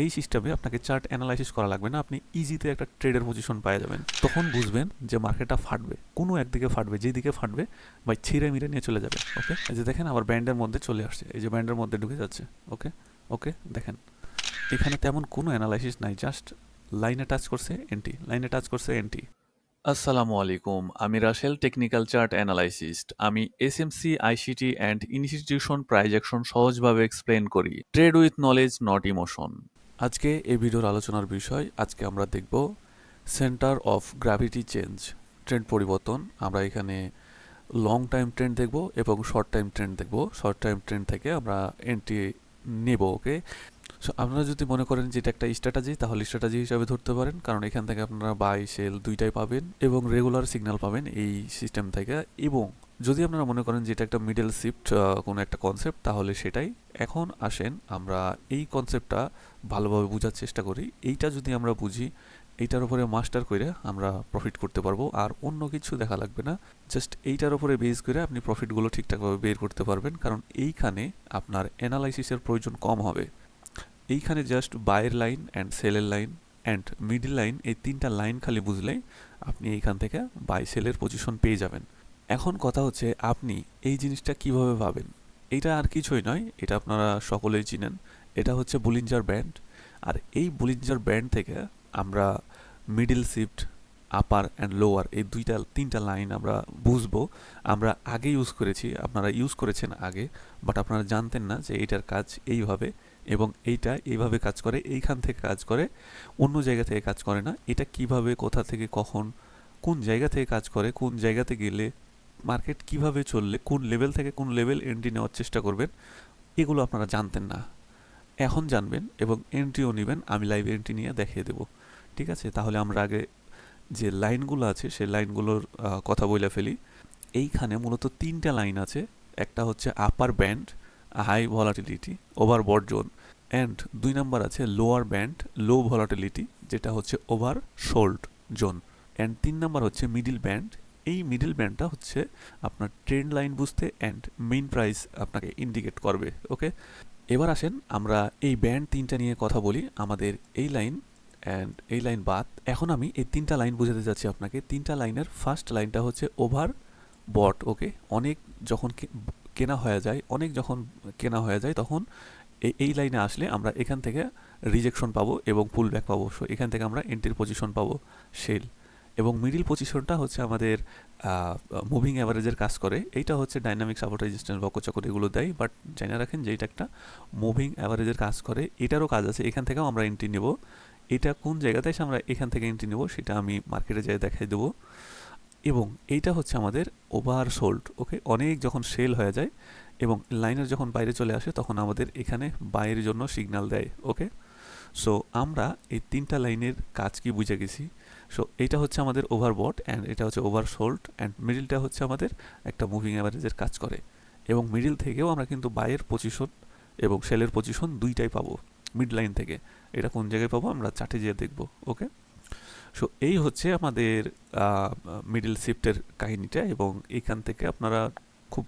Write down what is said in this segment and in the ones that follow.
এই সিস্টেমে আপনাকে চার্ট অ্যানালাইসিস করা লাগবে না, আপনি ইজিতে একটা ট্রেডের পজিশন পেয়ে যাবেন। তখন বুঝবেন যে মার্কেটটা ফাটবে, কোনো একদিকে ফাটবে, যেদিকে ফাটবে ভাই ছিঁড়ে মিড়ে নিয়ে চলে যাবে। ওকে, এই যে দেখেন আবার ব্যান্ডের মধ্যে চলে আসছে, এই যে ব্যান্ডের মধ্যে ঢুকে যাচ্ছে। ওকে ওকে, দেখেন এখানে তেমন কোনো অ্যানালাইসিস নাই, জাস্ট লাইনে টাচ করছে এন্টি, লাইনে টাচ করছে এন্টি। আসসালামু আলাইকুম, আমি রাসেল, টেকনিক্যাল চার্ট অ্যানালাইসিস্ট। আমি এসএমসি, আইসিটি অ্যান্ড ইনস্টিটিউশন প্রাইজেকশন সহজভাবে এক্সপ্লেন করি। Trade with knowledge, not emotion. আজকে এই ভিডিওর আলোচনার বিষয়, আজকে আমরা দেখব centre of gravity change, trend পরিবর্তন। আমরা এখানে লং টাইম ট্রেন্ড দেখব এবং শর্ট টাইম ট্রেন্ড দেখব। শর্ট টাইম ট্রেন্ড থেকে আমরা এন্ট্রি নেব। ওকে, সো আপনারা যদি মনে করেন যে এটা একটা স্ট্র্যাটেজি, তাহলে স্ট্র্যাটেজি হিসাবে ধরতে পারেন, কারণ এখান থেকে আপনারা বাই সেল দুইটাই পাবেন এবং রেগুলার সিগন্যাল পাবেন এই সিস্টেম থেকে। এবং যদি আপনারা মনে করেন যে এটা একটা মিডল শিফট কোনো একটা কনসেপ্ট, তাহলে সেটাই। এখন আসেন আমরা এই কনসেপ্টটা ভালোভাবে বোঝার চেষ্টা করি। এইটা যদি আমরা বুঝি, এইটার উপরে মাস্টার করে আমরা প্রফিট করতে পারবো, আর অন্য কিছু দেখা লাগবে না। জাস্ট এইটার উপরে বেস করে আপনি প্রফিটগুলো ঠিকঠাকভাবে বের করতে পারবেন, কারণ এইখানে আপনার অ্যানালাইসিসের প্রয়োজন কম হবে। এইখানে জাস্ট বায়ের লাইন অ্যান্ড সেলের লাইন অ্যান্ড মিডল লাইন, এই তিনটা লাইন খালি বুঝলেই আপনি এইখান থেকে বাই সেলের পজিশন পেয়ে যাবেন। এখন কথা হচ্ছে আপনি এই জিনিসটা কিভাবে পাবেন। এটা আর কিছুই নয়, এটা আপনারা সকলেই চিনেন, এটা হচ্ছে বুলিঞ্জার ব্যান্ড। আর এই বুলিঞ্জার ব্যান্ড থেকে আমরা middle shift, upper and lower, এই তিনটা লাইন আমরা বুঝবো। আমরা আগে ইউজ করেছি, আপনারা ইউজ করেছেন আগে, বাট আপনারা জানতেন না যে এইটার কাজ এইভাবে এবং এইটা এইভাবে কাজ করে, এইখান থেকে কাজ করে, অন্য জায়গা থেকে কাজ করে না। এটা কিভাবে, কোথা থেকে, কখন, কোন জায়গা থেকে কাজ করে, কোন জায়গাতে গেলে মার্কেট কিভাবে চললে, কোন লেভেল থেকে কোন লেভেল এন্ট্রি নেওয়ার চেষ্টা করবেন, এগুলো আপনারা জানতেন না। এখন জানবেন এবং এন্ট্রিও নেবেন, আমি লাইভ এন্ট্রি নিয়ে দেখিয়ে দেবো। ঠিক আছে, তাহলে আমরা আগে যে লাইনগুলো আছে সেই লাইনগুলোর কথা বলে ফেলি। এইখানে মূলত তিনটা লাইন আছে। একটা হচ্ছে upper band, high volatility, overbought zone, and দুই নাম্বার আছে লোয়ার ব্যান্ড, লো ভলাটিলিটি, যেটা হচ্ছে ওভার সোল্ড জোন, অ্যান্ড তিন নাম্বার হচ্ছে মিডিল ব্যান্ড। এই মিডিল ব্যান্ডটা হচ্ছে আপনার ট্রেন্ড লাইন বুঝতে অ্যান্ড মেইন প্রাইস আপনাকে ইন্ডিকেট করবে। ওকে, এবার আসেন আমরা এই ব্যান্ড তিনটা নিয়ে কথা বলি। আমাদের এই লাইন অ্যান্ড এই লাইন বাদ। এখন আমি এই তিনটা লাইন বোঝাতে চাচ্ছি আপনাকে। তিনটা লাইনের ফার্স্ট লাইনটা হচ্ছে ওভার বট। ওকে, অনেক যখন কেনা হয়ে যায়, অনেক যখন কেনা হয়ে যায়, তখন এই লাইনে আসলে আমরা এখান থেকে রিজেকশন পাবো এবং পুল ব্যাক পাবো। সো এখান থেকে আমরা এন্ট্রির পজিশন পাবো, সেল। এবং মিডিল পজিশনটা হচ্ছে আমাদের মুভিং অ্যাভারেজের কাজ করে। এইটা হচ্ছে ডাইনামিক সাপোর্ট, রেজিস্ট্যান্স, বকচকর এগুলো দেয়, বাট জানা রাখেন যে এটা একটা মুভিং অ্যাভারেজের কাজ করে। এটারও কাজ আছে, এখান থেকেও আমরা এন্ট্রি নেব। এটা কোন জায়গাতে এসে আমরা এখান থেকে এন্ট্রি নেব সেটা আমি মার্কেটে যাই দেখাই দেবো। এবং এইটা হচ্ছে আমাদের ওভার সোল্ড। ওকে, অনেক যখন সেল হয়ে যায় এবং লাইনের যখন বাইরে চলে আসে, তখন আমাদের এখানে বাইরের জন্য সিগন্যাল দেয়। ওকে, সো আমরা এই তিনটা লাইনের কাজ কি বুঝে গেছি। সো এইটা হচ্ছে আমাদের ওভারবট অ্যান্ড এটা হচ্ছে ওভার সোল্ড, অ্যান্ড মিডিলটা হচ্ছে আমাদের একটা মুভিং অ্যাভারেজের কাজ করে। এবং মিডিল থেকেও আমরা কিন্তু বাইয়ের পজিশন এবং সেলের পজিশন দুইটাই পাবো মিড লাইন থেকে। এটা কোন জায়গায় পাবো আমরা চার্টে যেয়ে দেখবো। ওকে, সো এই হচ্ছে আমাদের মিডল শিফটের কাহিনীটা, এবং এখান থেকে আপনারা খুব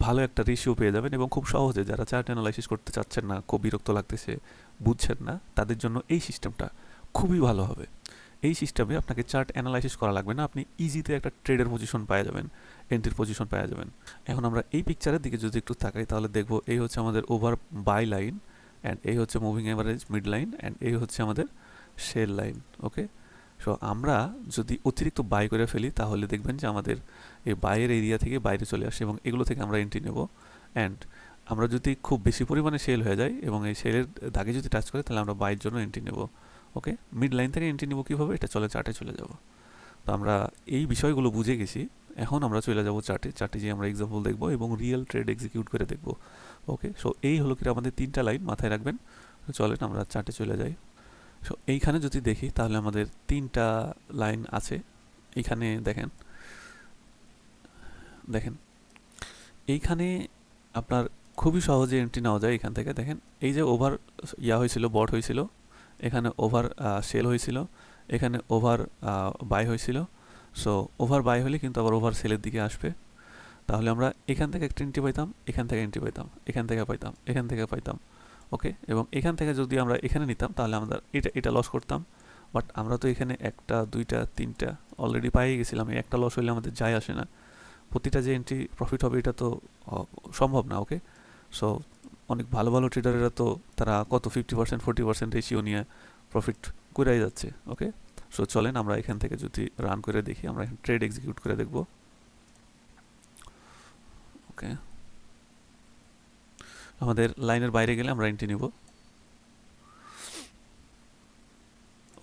ভালো একটা রেশিও পেয়ে যাবেন এবং খুব সহজে, যারা চার্ট অ্যানালাইসিস করতে চাচ্ছেন না, খুব বিরক্ত লাগতেছে, বুঝছেন না, তাদের জন্য এই সিস্টেমটা খুবই ভালো হবে। এই সিস্টেমে আপনাকে চার্ট অ্যানালাইসিস করা লাগবে না, আপনি ইজিতে একটা ট্রেডের পজিশন পাওয়া যাবেন, এন্ট্রির পজিশন পাওয়া যাবেন। এখন আমরা এই পিকচারের দিকে যদি একটু তাকাই, তাহলে দেখবো এই হচ্ছে আমাদের ওভার বাই লাইন, অ্যান্ড এই হচ্ছে moving average mid line, and এই হচ্ছে আমাদের সেল লাইন। ওকে, সো আমরা যদি অতিরিক্ত বাই করে ফেলি, তাহলে দেখবেন যে আমাদের এই বাইয়ের এরিয়া থেকে বাইরে চলে আসে এবং এগুলো থেকে আমরা এন্ট্রি নেব। অ্যান্ড আমরা যদি খুব বেশি পরিমাণে সেল হয়ে যায় এবং এই সেলের দাগে যদি টাচ করে, তাহলে আমরা বাইয়ের জন্য এন্ট্রি নেব। ওকে, মিড লাইন থেকে এন্ট্রি নেব কীভাবে, এটা চলে চার্টে চলে যাব। তো আমরা এই বিষয়গুলো বুঝে গেছি। এখন আমরা চলে যাব চার্টে। চার্টে যে আমরা এক্সাম্পল দেখব এবং রিয়েল ট্রেড এক্সিকিউট করে দেখব। ওকে, সো এই হলো কি আমাদের তিনটা লাইন, মাথায় রাখবেন। চলেন আমরা চার্টে চলে যাই। সো এইখানে যদি দেখি, তাহলে আমাদের তিনটা লাইন আছে। এইখানে দেখেন, দেখেন এইখানে আপনার খুবই সহজে এন্ট্রি নেওয়া যায়। এখান থেকে দেখেন, এই যে ওভার হয়েছিল, বট হয়েছিল, এখানে ওভার সেল হয়েছিল, এখানে ওভার বাই হয়েছিল। সো ওভার বাই হলে কিন্তু আবার ওভার সেলের দিকে আসবে। তাহলে আমরা এখান থেকে একটা এন্ট্রি পাইতাম, এখান থেকে এন্ট্রি পাইতাম, এখান থেকে পাইতাম, এখান থেকে পাইতাম। ওকে, এবং এখান থেকে যদি আমরা এখানে নিতাম তাহলে আমরা এটা লস করতাম, বাট আমরা তো এখানে একটা দুইটা তিনটা অলরেডি পাই গেছিলাম, এই একটা লস হলে আমাদের যায় আসে না, প্রতিটা যে এন্ট্রি প্রফিট হবে এটা তো সম্ভব না। ওকে, সো অনেক ভালো ভালো ট্রেডারেরা তো তারা কত 50% 40% রেশিও নিয়ে প্রফিট করেই যাচ্ছে। ওকে, সো চলেন আমরা এখান থেকে যদি রান করে দেখি, আমরা এখানে ট্রেড এক্সিকিউট করে দেখব। ওকে, আমাদের লাইনের বাইরে গেলে আমরা এন্ট্রি নিব।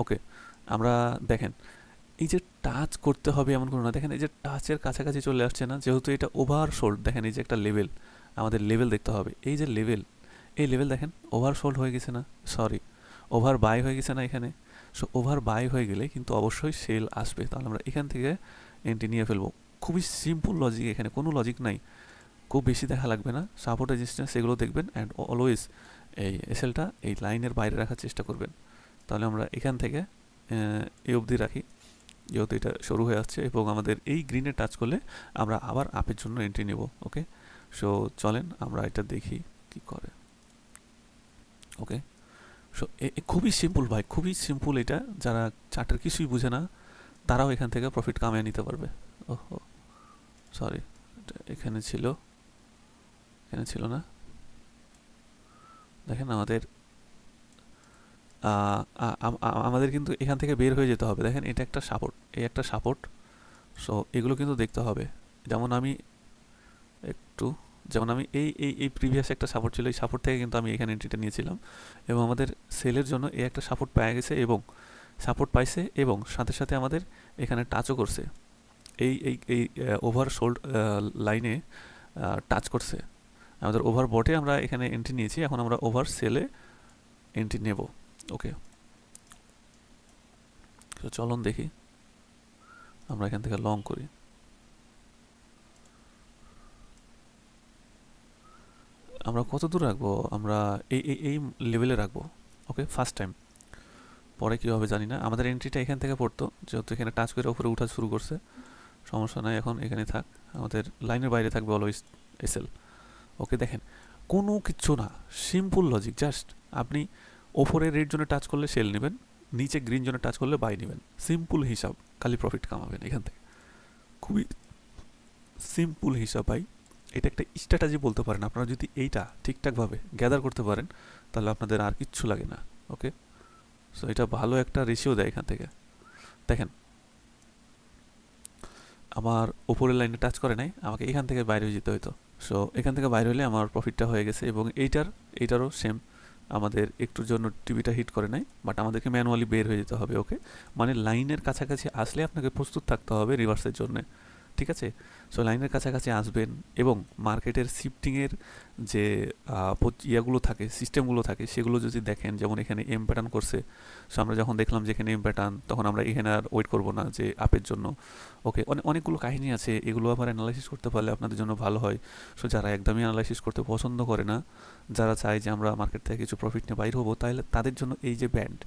ওকে, আমরা দেখেন এই যে টাচ করতে হবে এমন কোনো না, দেখেন এই যে টাচের কাছাকাছি চলে আসছে না, যেহেতু এটা ওভার সোল্ড। দেখেন এই যে একটা লেভেল, আমাদের লেভেল দেখতে হবে, এই যে লেভেল, এই লেভেল দেখেন ওভার সোল্ড হয়ে গেছে না, সরি ওভার বাই হয়ে গেছে না এখানে। সো ওভার বাই হয়ে গেলে কিন্তু অবশ্যই সেল আসবে, তাহলে আমরা এখান থেকে এন্ট্রি নিয়ে ফেলবো। খুবই সিম্পল লজিক, এখানে কোনো লজিক নাই, খুব বেশি দেখা লাগবে না। সাপোর্ট রেজিস্ট্যান্স এগুলো দেখবেন, অ্যান্ড অলওয়েজ এই এসএলটা এই লাইনের বাইরে রাখার চেষ্টা করবেন। তাহলে আমরা এখান থেকে এই অবধি রাখি, যেহেতু এটা শুরু হয়ে আসছে, এবং আমাদের এই গ্রিনে টাচ করলে আমরা আবার আপের জন্য এন্ট্রি নেব। ওকে, সো চলেন আমরা এটা দেখি কি করে। ওকে, সো খুবই সিম্পল ভাই, খুবই সিম্পল। এটা যারা চার্টের কিছুই বুঝে না তারাও এখান থেকে প্রফিট কামিয়ে নিতে পারবে। ওহো সরি, এখানে ছিল, এখানে ছিল না। দেখেন আমাদের আমাদের কিন্তু এখান থেকে বের হয়ে যেতে হবে। দেখেন এটা একটা সাপোর্ট, এই একটা সাপোর্ট, সো এগুলো কিন্তু দেখতে হবে। যেমন আমি একটু, যেমন আমি এই এই এই প্রিভিয়াস একটা সাপোর্ট ছিল, এই সাপোর্ট থেকে কিন্তু আমি এখানে এন্ট্রিটা নিয়েছিলাম, এবং আমাদের সেলের জন্য এই একটা সাপোর্ট পেয়ে গেছে, এবং সাপোর্ট পাইছে, এবং সাথে সাথে আমাদের এখানে টাচও করছে, এই এই এই ওভার সোল্ড লাইনে টাচ করছে। আমাদের ওভার বটে আমরা এখানে এন্ট্রি নিয়েছি, এখন আমরা ওভার সেলে এন্ট্রি নেব। ওকে, তো চলুন দেখি আমরা এখান থেকে লং করি। আমরা কত দূর রাখবো, আমরা এই এই এই লেভেলে রাখবো। ওকে, ফার্স্ট টাইম, পরে কী হবে জানি না। আমাদের এন্ট্রিটা এখান থেকে পড়তো, যেহেতু এখানে টাচ করে উপরে উঠা শুরু করছে, সমস্যা নাই, এখন এখানে থাক, আমাদের লাইনের বাইরে থাকবে অলওয়েজ এসএল। ওকে, দেখেন কোনো কিচ্ছু না, সিম্পল লজিক, জাস্ট আপনি ওপরে রেড জোনে টাচ করলে সেল নেবেন, নিচে গ্রিন জোনে টাচ করলে বাই নেবেন, সিম্পল হিসাব, খালি প্রফিট কামাবেন এখান থেকে। খুবই সিম্পল হিসাব ভাই, এটা একটা স্ট্র্যাটাজি বলতে পারেন। আপনারা যদি এইটা ঠিকঠাকভাবে গ্যাদার করতে পারেন তাহলে আপনাদের আর কিচ্ছু লাগে না। ওকে, সো এটা ভালো একটা রেশিও দেয় এখান থেকে। দেখেন আমার উপরের লাইনে টাচ করে নাই, আমাকে এখান থেকে বাইরে যেতে হতো। সো এখান থেকে বাইরে হলে আমার প্রফিটটা হয়ে গেছে, এবং এইটারও সেম, আমাদের একটুর জন্য টিভিটা হিট করে নাই, বাট আমাদেরকে ম্যানুয়ালি বের হয়ে যেতে হবে। ওকে, মানে লাইনের কাছাকাছি আসলে আপনাকে প্রস্তুত থাকতে হবে রিভার্সের জন্য, ঠিক আছে? সো লাইনের কাছাকাছি আসবেন, এবং মার্কেটের শিফটিংয়ের যে ইয়াগুলো থাকে, সিস্টেমগুলো থাকে, সেগুলো যদি দেখেন, যেমন এখানে এম প্যাটার্ন করছে, সো আমরা যখন দেখলাম যে এখানে এম প্যাটার্ন, তখন আমরা এখানে আর ওয়েট করবো না যে আপের জন্য। ওকে, অনেকগুলো কাহিনী আছে, এগুলো আবার অ্যানালাইসিস করতে পারলে আপনাদের জন্য ভালো হয়। সো যারা একদমই অ্যানালাইসিস করতে পছন্দ করে না, যারা চায় যে আমরা মার্কেট থেকে কিছু প্রফিট নিয়ে বাইর হবো, তাহলে তাদের জন্য এই যে ব্যান্ড,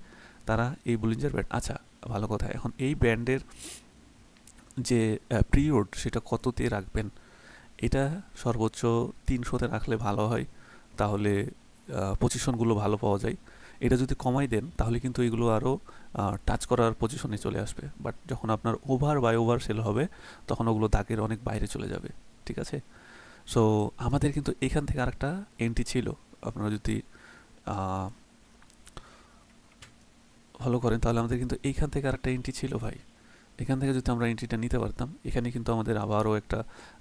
তারা এই বুলিঞ্জার ব্যান্ড, আচ্ছা ভালো কথা, এখন এই ব্যান্ডের যে পিরিয়ড সেটা কততে রাখবেন, এটা সর্বোচ্চ 300-তে রাখলে ভালো হয়, তাহলে পজিশনগুলো ভালো পাওয়া যায়। এটা যদি কমাই দেন তাহলে কিন্তু এগুলো আরও টাচ করার পজিশনে চলে আসবে, বাট যখন আপনার ওভার বাই ওভার সেল হবে তখন ওগুলো দাগের অনেক বাইরে চলে যাবে, ঠিক আছে? সো আমাদের কিন্তু এখান থেকে আরেকটা এন্ট্রি ছিল, আপনারা যদি ফলো করেন তাহলে আমাদের কিন্তু এইখান থেকে আরেকটা এন্ট্রি ছিল ভাই। এখান থেকে যদি আমরা এন্ট্রিটা নিতে পারতাম, এখানে কিন্তু আমাদের আবারও একটা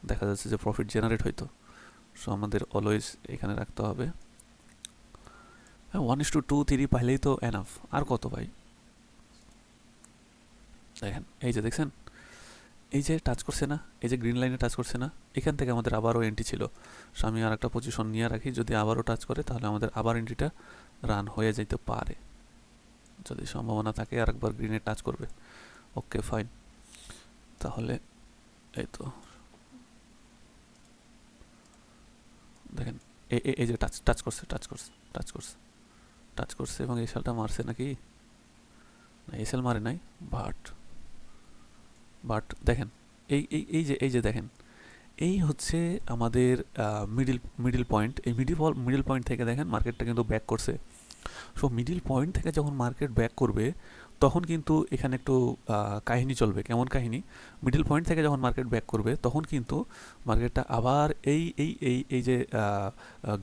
দেখা যাচ্ছে যে প্রফিট জেনারেট হইতো। সো আমাদের অলওয়েজ এখানে রাখতে হবে। হ্যাঁ, 1:2 3 পাইলেই তো এনাফ, আর কত ভাই? দেখেন এই যে দেখছেন, এই যে টাচ করছে না, এই যে গ্রিন লাইনে টাচ করছে না, এখান থেকে আমাদের আবারও এন্ট্রি ছিল। সো আমি আর একটা পজিশন নিয়ে রাখি, যদি আবারও টাচ করে তাহলে আমাদের আবার এন্ট্রিটা রান হয়ে যাইতে পারে, যদি সম্ভাবনা থাকে আর একবার গ্রিনে টাচ করবে। ওকে ফাইন, তাহলে এই তো দেখেন এই যে টাচ টাচ করছে, টাচ করছে, টাচ করছে, টাচ করছে, এবং এই শালটা মারছে নাকি? না, এসএল মারে নাই, বাট দেখেন এই যে দেখেন এই হচ্ছে আমাদের মিডিল পয়েন্ট। এই মিডিল পয়েন্ট থেকে দেখেন মার্কেটটা কিন্তু ব্যাক করছে। সো মিডিল পয়েন্ট থেকে যখন মার্কেট ব্যাক করবে তখন কিন্তু এখানে একটু কাহিনী চলবে। কেমন কাহিনী? মিডিল পয়েন্ট থেকে যখন মার্কেট ব্যাক করবে তখন কিন্তু মার্কেটটা আবার এই যে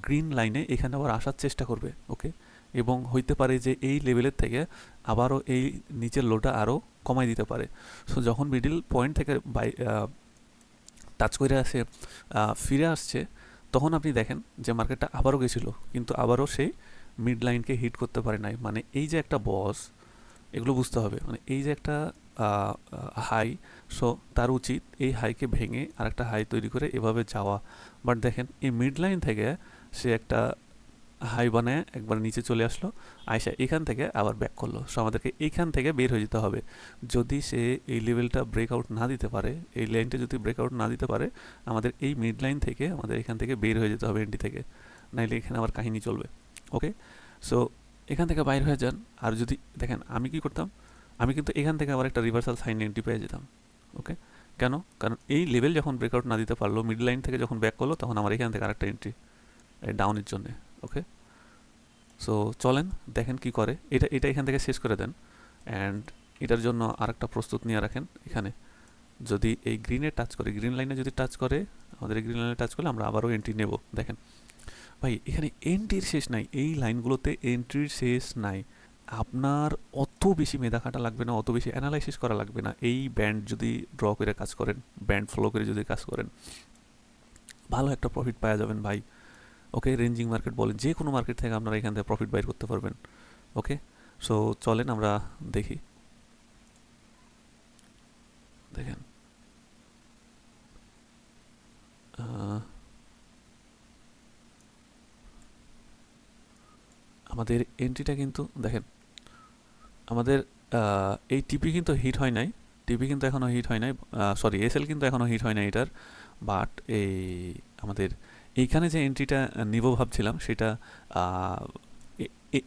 গ্রিন লাইনে এখানে আবার আসার চেষ্টা করবে। ওকে, এবং হইতে পারে যে এই লেভেলের থেকে আবারও এই নিচের লোটা আরও কমাই দিতে পারে। সো যখন মিডিল পয়েন্ট থেকে টাচ করে আসে ফিরে আসছে, তখন আপনি দেখেন যে মার্কেটটা আবারও গেছিলো, কিন্তু আবারও সেই মিড লাইনকে হিট করতে পারে নাই। মানে এই যে একটা বস, এগুলো বুঝতে হবে। মানে এই যে একটা হাই, সো তার উচিত এই হাইকে ভেঙে আর একটা হাই তৈরি করে এভাবে যাওয়া। বাট দেখেন এই মিড লাইন থেকে সে একটা হাই বানায় একবার নিচে চলে আসলো, আয়সা এখান থেকে আবার ব্যাক করলো। সো আমাদেরকে এইখান থেকে বের হয়ে যেতে হবে। যদি সে এই লেভেলটা ব্রেকআউট না দিতে পারে, এই লাইনটা যদি ব্রেকআউট না দিতে পারে, আমাদের এই মিড লাইন থেকে আমাদের এখান থেকে বের হয়ে যেতে হবে এন্ট্রি থেকে, নাইলে এখানে আবার কাহিনী চলবে। ওকে, সো এখান থেকে বাইর হয়ে যান। আর যদি দেখেন আমি কি করতাম, আমি কিন্তু এখান থেকে আবার একটা রিভার্সাল সাইন এন্ট্রি পেয়ে যেতাম। ওকে, কেন? কারণ এই লেভেল যখন ব্রেকআউট না দিতে পারলো, মিড লাইন থেকে যখন ব্যাক করলো, তখন আমার এখান থেকে আরেকটা এন্ট্রি ডাউনের জন্য। ওকে, সো চলেন দেখেন কি করে। এটা এখান থেকে শেষ করে দেন, অ্যান্ড এটার জন্য আরেকটা প্রস্তুত নিয়ে রাখেন। এখানে যদি এই গ্রিনে টাচ করে, গ্রিন লাইনে যদি টাচ করে, আমাদের এই গ্রিন লাইনে টাচ করলে আমরা আবারও এন্ট্রি নেব। দেখেন ভাই, এখানে এন্ট্রির শেষ নাই, এই লাইনগুলোতে এন্ট্রির শেষ নাই। আপনার অত বেশি মেধা খাটা লাগবে না, অত বেশি অ্যানালাইসিস করা লাগবে না। এই ব্যান্ড যদি ড্র করে কাজ করেন, ব্যান্ড ফলো করে যদি কাজ করেন, ভালো একটা প্রফিট পাওয়া যাবেন ভাই। ওকে, রেঞ্জিং মার্কেট বলেন, যে কোনো মার্কেট থেকে আপনারা এখান থেকে প্রফিট বাইর করতে পারবেন। ওকে, সো চলেন আমরা দেখি। দেখেন আমাদের এন্ট্রিটা কিন্তু দেখেন, আমাদের এই টিপি কিন্তু হিট হয় নাই, টিপি কিন্তু এখনও হিট হয় নাই, সরি এসএল কিন্তু এখনও হিট হয় নাই এটার। বাট এই আমাদের এইখানে যে এন্ট্রিটা নিব ভাবছিলাম সেটা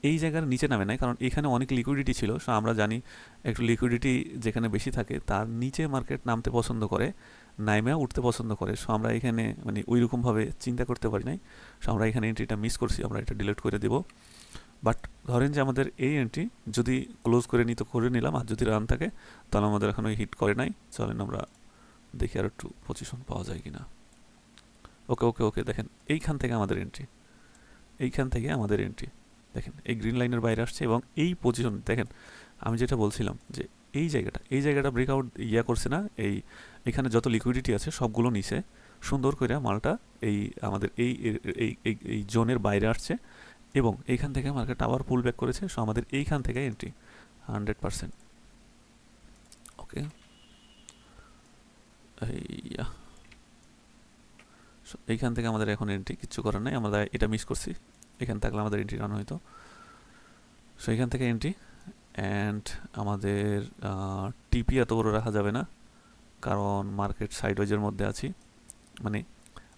এই জায়গার নিচে নামে নাই, কারণ এখানে অনেক লিকুইডিটি ছিল। সো আমরা জানি একটু লিকুইডিটি যেখানে বেশি থাকে তার নিচে মার্কেট নামতে পছন্দ করে, নাইমে উঠতে পছন্দ করে। সো আমরা এখানে মানে ওই রকমভাবে চিন্তা করতে পারি নাই। সো আমরা এখানে এন্ট্রিটা মিস করছি, আমরা এটা ডিলিট করে দেব। বাট ধরেন যে আমাদের এই এন্ট্রি যদি ক্লোজ করে নিই তো করে নিলাম, আর যদি রান থাকে তাহলে আমাদের এখনো হিট করে নাই। চলেন আমরা দেখি আর একটু পজিশন পাওয়া যায় কিনা। ওকে ওকে ওকে, দেখেন এইখান থেকে আমাদের এন্ট্রি, এইখান থেকে আমাদের এন্ট্রি দেখেন এই গ্রিন লাইনের বাইরে আসছে, এবং এই পজিশন দেখেন আমি যেটা বলছিলাম যে এই জায়গাটা ব্রেকআউট করছে না, এখানে যত লিকুইডিটি আছে সবগুলো নিচে সুন্দর করে মালটা এই আমাদের এই জোনের বাইরে আসছে, এবং এইখান থেকে মার্কেট আবার পুল ব্যাক করেছে। সো আমাদের এইখান থেকে এন্ট্রি 100%। ওকে, এইখান থেকে আমাদের এখন এন্ট্রি, কিচ্ছু করার নাই, আমরা এটা মিস করছি। এখান থাকলে আমাদের এন্ট্রি রান হইতো। সো এখান থেকে এন্ট্রি, অ্যান্ড আমাদের টিপি এত বড় রাখা যাবে না, কারণ মার্কেট সাইডওয়েজের মধ্যে আছি। মানে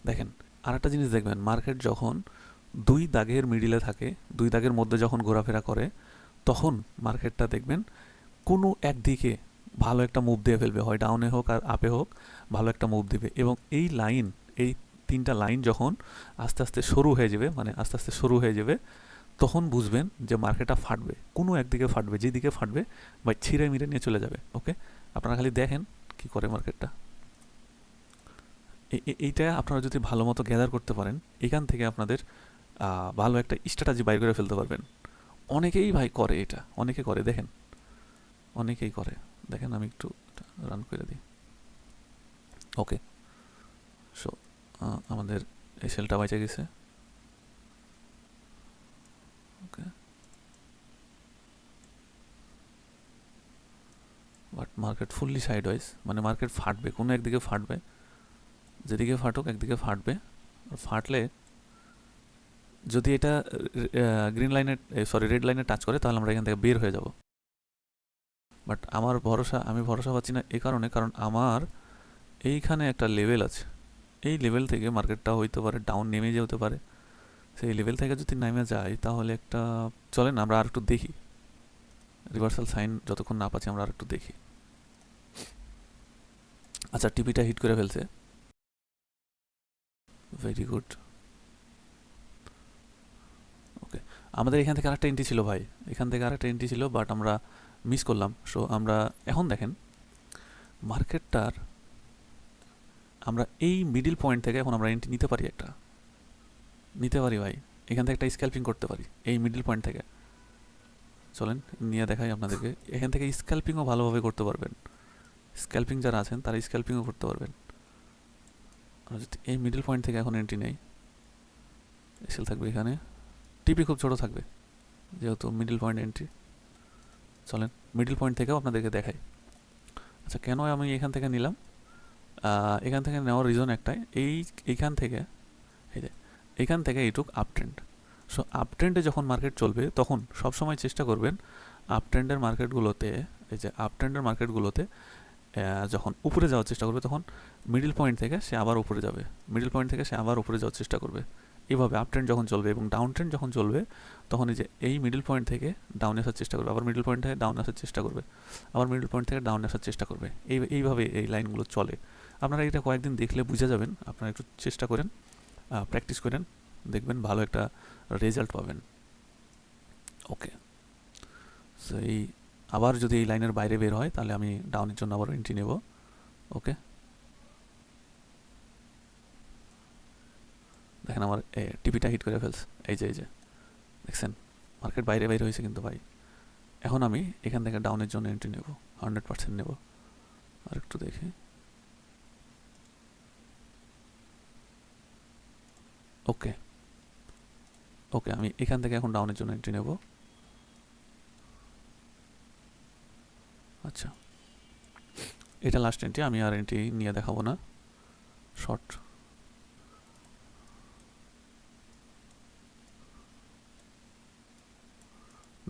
দেখেন আর একটা জিনিস দেখবেন, মার্কেট যখন দুই দাগের মিডিলে থাকে, দুই দাগের মধ্যে যখন ঘোরাফেরা করে, তখন মার্কেটটা দেখবেন কোনো একদিকে ভালো একটা মুভ দিয়ে ফেলবে, হয় ডাউনে হোক আর আপে হোক, ভালো একটা মুভ দিবে। এবং এই লাইন, এই তিনটা লাইন যখন আস্তে আস্তে শুরু হয়ে যাবে, মানে আস্তে আস্তে শুরু হয়ে যাবে, তখন বুঝবেন যে মার্কেটটা ফাটবে, কোনো একদিকে ফাটবে, যেদিকে ফাটবে বা ছিঁড়ে মিড়ে নিয়ে চলে যাবে। ওকে, আপনারা খালি দেখেন কি করে মার্কেটটা। এইটা আপনারা যদি ভালো মতো গ্যাদার করতে পারেন, এখান থেকে আপনাদের ভালো একটা স্ট্র্যাটেজি বাইর করে ফেলতে পারবেন। অনেকেই ভাই করে এটা, অনেকে করে, দেখেন অনেকেই করে। দেখেন আমি একটু রান করে দিই। ওকে, সো আমাদের এই সেলটা বেঁচে গেছে। ওকে, বাট মার্কেট ফুললি সাইডওয়াইজ, মানে মার্কেট ফাটবে, কোনো একদিকে ফাটবে, যেদিকে ফাটুক একদিকে ফাটবে। আর ফাটলে যদি এটা গ্রিন লাইনে সরি রেড লাইনে টাচ করে, তাহলে আমরা এখান থেকে বের হয়ে যাব। বাট আমি ভরসা পাচ্ছি না এই কারণে, কারণ আমার এইখানে একটা লেভেল আছে, এই লেভেল থেকে মার্কেটটা হইতে পারে ডাউন নেমে যেতে পারে। সেই লেভেল থেকে যদি নেমে যায় তাহলে একটা, চলেন আমরা আর একটু দেখি, রিভার্সাল সাইন যতক্ষণ না পাচ্ছি আমরা আর একটু দেখি। আচ্ছা, টিপিটা হিট করে ফেলছে, ভেরি গুড। ওকে, আমাদের এখান থেকে আরেকটা এন্ট্রি ছিল ভাই, এখান থেকে আরেকটা এন্ট্রি ছিল, বাট আমরা মিস করলাম। সো আমরা এখন দেখেন মার্কেটটার আমরা এই মিডিল পয়েন্ট থেকে এখন আমরা এন্ট্রি নিতে পারি, একটা নিতে পারি ভাই, এখান থেকে একটা স্ক্যাল্পিং করতে পারি এই মিডিল পয়েন্ট থেকে। চলেন নিয়ে দেখাই আপনাদেরকে, এখান থেকে স্ক্যাল্পিংও ভালোভাবে করতে পারবেন, স্ক্যাল্পিং যারা আছেন তারা স্ক্যাল্পিংও করতে পারবেন। আমরা যদি এই মিডিল পয়েন্ট থেকে এখন এন্ট্রি নেই, এসএল থাকবে এখানে, টিপি খুব ছোট থাকবে যেহেতু মিডিল পয়েন্ট এন্ট্রি। চলেন মিডিল পয়েন্ট থেকেও আপনাদেরকে দেখাই। আচ্ছা, কেন আমি এখান থেকে নিলাম, এখান থেকে নেওয়ার রিজন একটাই, এইখান থেকে এই যে এখান থেকে এইটুক আপ ট্রেন্ড। সো আপ ট্রেন্ডে যখন মার্কেট চলবে তখন সবসময় চেষ্টা করবেন আপ ট্রেন্ডের মার্কেটগুলোতে, এই যে আপ ট্রেন্ডের মার্কেটগুলোতে যখন উপরে যাওয়ার চেষ্টা করবে তখন মিডিল পয়েন্ট থেকে সে আবার উপরে যাবে, মিডিল পয়েন্ট থেকে সে আবার উপরে যাওয়ার চেষ্টা করবে। এইভাবে আপ ট্রেন্ড যখন চলবে এবং ডাউন ট্রেন্ড যখন চলবে তখন এই যে এই মিডিল পয়েন্ট থেকে ডাউনে আসার চেষ্টা করবে, আবার মিডিল পয়েন্ট থেকে ডাউন আসার চেষ্টা করবে, আবার মিডিল পয়েন্ট থেকে ডাউন আসার চেষ্টা করবে। এইভাবে এই লাইনগুলো চলে। আপনারা এটা কয়েকদিন দেখলে বুঝে যাবেন, আপনারা একটু চেষ্টা করেন, প্র্যাকটিস করেন, দেখবেন ভালো একটা রেজাল্ট পাবেন। ওকে, সো এই আবার যদি এই লাইনের বাইরে বের হয় তাহলে আমি ডাউনের জন্য আবার এন্ট্রি নেব। ওকে, দেখেন আমার টিপিটা হিট করে ফেলছে, এই যে দেখছেন মার্কেট বাইরে বাইরে হয়েছে কিন্তু ভাই। এখন আমি এখান থেকে ডাউনের জন্য এন্ট্রি নেব, 100% নেব। আর একটু দেখি, ওকে ওকে, আমি এখান থেকে এখন ডাউনের জন্য এন্ট্রি নেব। আচ্ছা, এটা লাস্ট এন্ট্রি, আমি আর এন্ট্রি নিয়ে দেখাবো না, শর্ট।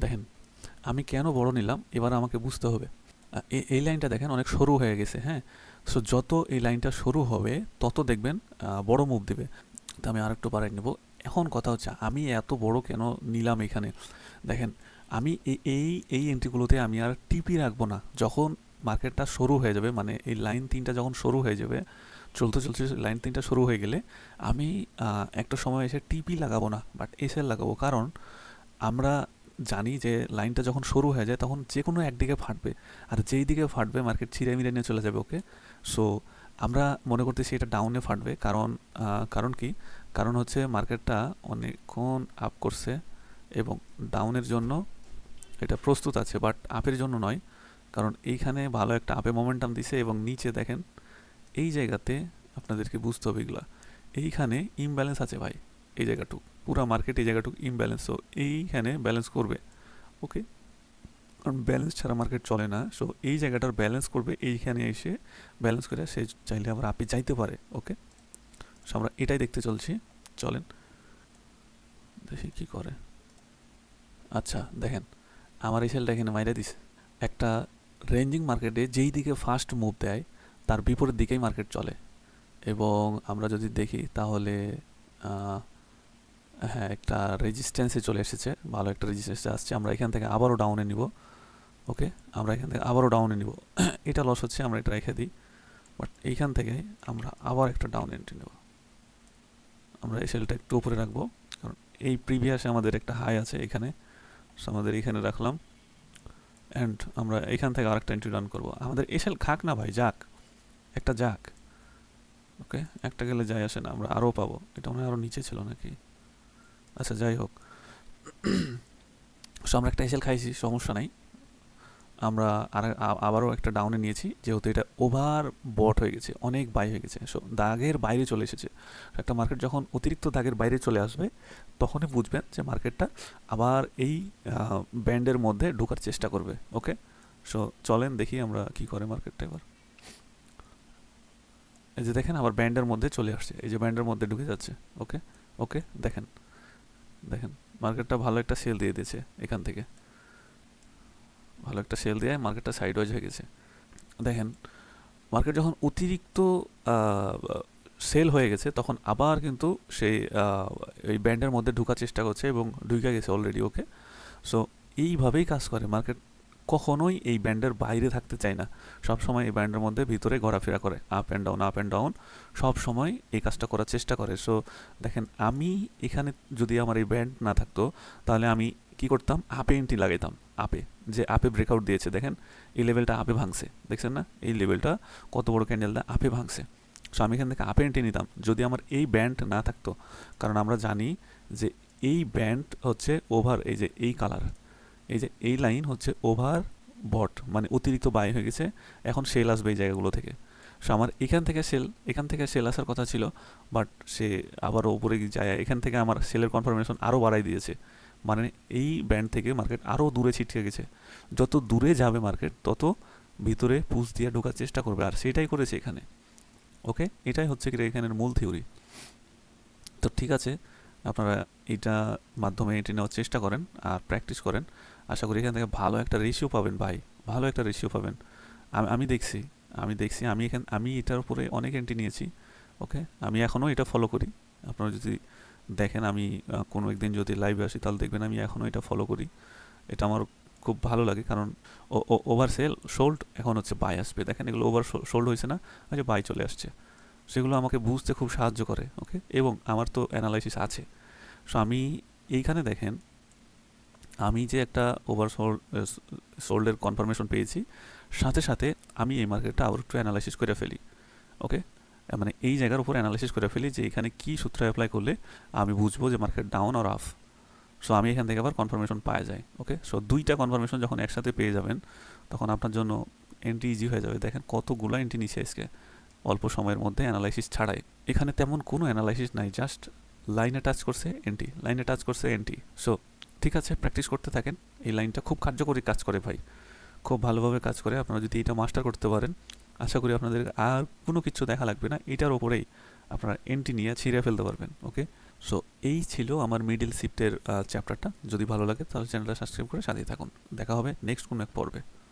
দেখেন আমি কেন বড় নিলাম এবার আমাকে বুঝতে হবে। এই লাইনটা দেখেন অনেক সরু হয়ে গেছে, হ্যাঁ। সো যত এই লাইনটা সরু হবে তত দেখবেন বড় মুভ দেবে। তো আমি আর একটু বাড়াই নেব। এখন কথা হচ্ছে আমি এত বড় কেন নিলাম এখানে। দেখেন আমি এই এন্ট্রিগুলোতে আমি আর টিপি রাখবো না। যখন মার্কেটটা সরু হয়ে যাবে, মানে এই লাইন 3টা যখন সরু হয়ে যাবে, চলতে চলতে লাইন 3টা শুরু হয়ে গেলে আমি একটা সময় এসে টিপি লাগাবো না, বাট এসএল লাগাবো। কারণ আমরা জানি যে লাইনটা যখন শুরু হয়ে যায় তখন যে কোনো একদিকে ফাটবে, আর যেই দিকে ফাটবে মার্কেট ছিঁড়ে মিড়ে নিয়ে চলে যাবে। ওকে, সো আমরা মনে করতেছি এটা ডাউনে ফাটবে, কারণ কি, কারণ হচ্ছে মার্কেটটা অনেকক্ষণ আপ করছে এবং ডাউনের জন্য এটা প্রস্তুত আছে, বাট আপের জন্য নয়। কারণ এইখানে ভালো একটা আপে মোমেন্টাম দিছে এবং নিচে দেখেন এই জায়গাতে আপনাদেরকে বুঝতে হবে এগুলা, এইখানে ইমব্যালেন্স আছে ভাই, এই জায়গাটুক পুরা মার্কেট এই জায়গাটুক ইমব্যালেন্স। সো এইখানে ব্যালেন্স করবে। ওকে, কারণ ব্যালেন্স ছাড়া মার্কেট চলে না। সো এই জায়গাটার ব্যালেন্স করবে, এইখানে এসে ব্যালেন্স করে সে চাইলে আবার আপে যাইতে পারে। ওকে, সো আমরা এটাই দেখতে চলছি। চলেন দেখি কি করে। আচ্ছা দেখেন আমার এই সেলটা এখানে মাইরা দিছে। একটা রেঞ্জিং মার্কেটে যেই দিকে ফার্স্ট মুভ দেয় তার বিপরীত দিকেই মার্কেট চলে। এবং আমরা যদি দেখি তাহলে হ্যাঁ, একটা রেজিস্ট্যান্সে চলে এসেছে, ভালো একটা রেজিস্ট্যান্সে আসছে। আমরা এখান থেকে আবারও ডাউনে নিব। ওকে, আমরা এখান থেকে আবারও ডাউনে নিব। এটা লস হচ্ছে, আমরা এটা রেখে দিই। বাট এইখান থেকে আমরা আবার একটা ডাউন এন্ট্রি নেব। আমরা এই সেলটা একটু উপরে রাখবো, কারণ এই প্রিভিয়াসে আমাদের একটা হাই আছে এখানে, আমাদের এখানে রাখলাম। অ্যান্ড আমরা এখান থেকে আরেকটা এন্ট্রি রান করবো। আমাদের এই সেল খাক না ভাই, যাক একটা যাক। ওকে, একটা গেলে যাই আসে না, আমরা আরও পাবো। এটা মনে হয় আরও নিচে ছিল নাকি, আচ্ছা যাই হোক। সো আমরা একটা এসএল খাইছি, সমস্যা নাই। আমরা আবারও একটা ডাউনে নিয়েছি, যেহেতু এটা ওভার বট হয়ে গেছে, অনেক বাই হয়ে গেছে। সো দাগের বাইরে চলে এসেছে। একটা মার্কেট যখন অতিরিক্ত দাগের বাইরে চলে আসবে তখনই বুঝবেন যে মার্কেটটা আবার এই ব্যান্ডের মধ্যে ঢোকার চেষ্টা করবে। ওকে, সো চলেন দেখি আমরা কি করে মার্কেটটা এবার। এই যে দেখেন আবার ব্যান্ডের মধ্যে চলে আসছে, এই যে ব্যান্ডের মধ্যে ঢুকে যাচ্ছে। ওকে ওকে, দেখেন দেখেন মার্কেটটা ভালো একটা সেল দিয়ে দিয়েছে এখান থেকে, ভালো একটা সেল দিয়ে মার্কেটটা সাইডওয়াইজ হয়ে গেছে। দেখেন মার্কেট যখন অতিরিক্ত সেল হয়ে গেছে তখন আবার কিন্তু সেই এই ব্যান্ডের মধ্যে ঢোকার চেষ্টা করছে এবং ঢুকে গেছে অলরেডি। ওকে, সো এইভাবেই কাজ করে মার্কেট, কখনোই এই ব্যান্ডের বাইরে থাকতে চায় না, সবসময় এই ব্যান্ডের মধ্যে ভিতরে ঘোরাফেরা করে, up and down up and down, সব সময় এই কাজটা করার চেষ্টা করে। সো দেখেন আমি এখানে যদি আমার এই ব্যান্ড না থাকতো তাহলে আমি কি করতাম, আপে এন্ট্রি লাগাইতাম, আপে যে আপে ব্রেকআউট দিয়েছে দেখেন এই লেভেলটা আপে ভাঙছে, দেখছেন না এই লেভেলটা কত বড় ক্যান্ডেলটা আপে ভাঙছে। সো আমি এখান থেকে আপে এন্ট্রি নিতাম যদি আমার এই ব্যান্ড না থাকতো, কারণ আমরা জানি যে এই ব্যান্ড হচ্ছে ওভার, এই যে এই কালার, এই যে এই লাইন হচ্ছে ওভার বট, মানে অতিরিক্ত বাই হয়ে গেছে, এখন সেল আসবে এই জায়গাগুলো থেকে। সো আমার এখান থেকে সেল আসার কথা ছিল, বাট সে আবার উপরে যায়, এখান থেকে আমার সেলের কনফার্মেশন আরও বাড়াই দিয়েছে, মানে এই ব্যান্ড থেকে মার্কেট আরও দূরে ছিটকে গেছে। যত দূরে যাবে মার্কেট তত ভিতরে পুশ দিয়ে ঢোকার চেষ্টা করবে, আর সেটাই করেছে এখানে। ওকে, এটাই হচ্ছে কি এখানের মূল থিওরি। তো ঠিক আছে, আপনারা এইটা মাধ্যমে এটি নেওয়ার চেষ্টা করেন আর প্র্যাকটিস করেন, আশা করি এখান থেকে ভালো একটা রেশিও পাবেন ভাই, ভালো একটা রেশিও পাবেন। আমি দেখছি, আমি এটার উপরে অনেক এন্ট্রি নিয়েছি। ওকে, আমি এখনও এটা ফলো করি। আপনারা যদি দেখেন আমি কোনো একদিন যদি লাইভে আসি তাহলে দেখবেন আমি এখনও এটা ফলো করি। এটা আমার খুব ভালো লাগে, কারণ ওভার সেল সোল্ড এখন হচ্ছে বাই আসবে, দেখেন এগুলো ওভার সোল্ড হয়েছে না, আচ্ছা বাই চলে আসছে, সেগুলো আমাকে বুঝতে খুব সাহায্য করে। ওকে, এবং আমার তো অ্যানালাইসিস আছে। সো আমি এইখানে দেখেন আমি যে একটা ওভার সোল্ডের কনফার্মেশন পেয়েছি, সাথে সাথে আমি এই মার্কেটটা আবার একটু অ্যানালাইসিস করে ফেলি। ওকে, মানে এই জায়গার উপর অ্যানালাইসিস করে ফেলি যে এখানে কী সূত্র অ্যাপ্লাই করলে আমি বুঝবো যে মার্কেট ডাউন আর আপ। সো আমি এখান থেকে আবার কনফার্মেশন পাওয়া যায়। ওকে, সো দুইটা কনফার্মেশন যখন একসাথে পেয়ে যাবেন তখন আপনার জন্য এন্ট্রি ইজি হয়ে যাবে। দেখেন কতগুলো এন্ট্রি নিচ্ছে আজকে অল্প সময়ের মধ্যে অ্যানালাইসিস ছাড়াই। এখানে তেমন কোনো অ্যানালাইসিস নাই, জাস্ট লাইনে টাচ করছে এন্ট্রি, লাইনে টাচ করছে এন্ট্রি। সো ঠিক আছে, প্র্যাকটিস করতে থাকেন, এই লাইনটা খুব কার্যকরী কাজ করে ভাই, খুব ভালোভাবে কাজ করে। আপনারা যদি এটা মাস্টার করতে পারেন আশা করি আপনাদের আর কোনো কিছু দেখা লাগবে না, এটার ওপরেই আপনারা এন্ট্রি নিয়ে ছিঁড়ে ফেলতে পারবেন। ওকে, সো এই ছিল আমার মিডল শিফটের চ্যাপ্টারটা। যদি ভালো লাগে তাহলে চ্যানেলটা সাবস্ক্রাইব করে সাথেই থাকুন। দেখা হবে নেক্সট কোনো এক পর্বে।